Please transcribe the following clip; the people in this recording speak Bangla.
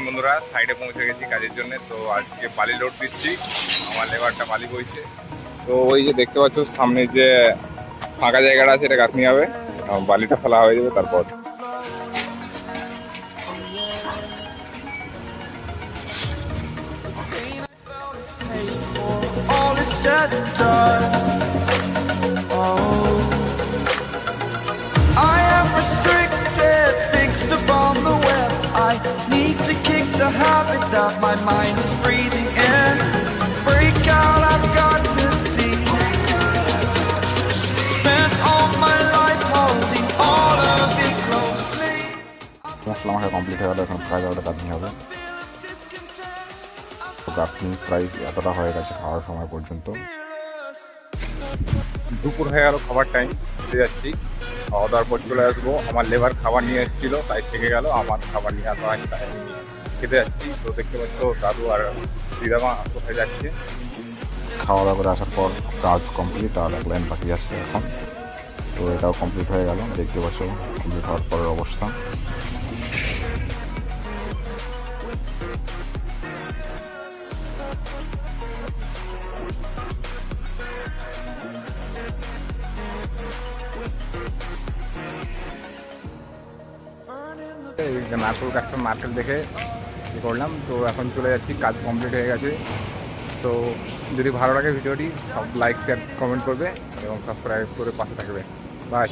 বন্ধুরা সাইডে পৌঁছে গেছি কাজের জন্য। তো আজকে বালি লোড দিচ্ছি, আমার লেবারটা বালি বইছে। তো ওই যে দেখতে পাচ্ছ সামনে যে ফাঁকা জায়গাটা আছে, এটা গাঁথনি হবে, বালিটা ফেলা হয়ে যাবে তারপর। All is said and done. Oh, I am restricted, fixed upon the web. I need to kick the habit that my mind is breathing in. Break out, I've got to see. Spent all my life holding all of it closely. মশলা মাখা কমপ্লিট হয়ে গেল, এখন প্রায় যাওয়াটা গাঁথনি হবে। গাঁথনি প্রায় এতটা হয়ে গেছে খাওয়ার সময় পর্যন্ত। দুপুর হয়ে গেল, খাবার টাইম, খেতে যাচ্ছি। খাওয়া দাওয়ার পর চলে আসবো। আমার লেবার খাবার নিয়ে এসেছিল, তাই থেকে গেল। আমার খাবার নিয়ে আসা হয়নি, তাই আমি খেতে যাচ্ছি। তো দেখতে পাচ্ছ দাদু আর দিদামা কোথায় যাচ্ছে। খাওয়া দাওয়া করে আসার পর কাজ কমপ্লিট, আর এক লাইন বাকি আছে এখন। তো এটাও কমপ্লিট হয়ে গেল, দেখতে পাচ্ছ কমপ্লিট হওয়ার পরের অবস্থা। নারকেল গাছটা নারকেল দেখে কী করলাম। তো এখন চলে যাচ্ছি, কাজ কমপ্লিট হয়ে গেছে। তো যদি ভালো লাগে ভিডিওটি, সব লাইক শেয়ার কমেন্ট করবে এবং সাবস্ক্রাইব করে পাশে থাকবে। বাই।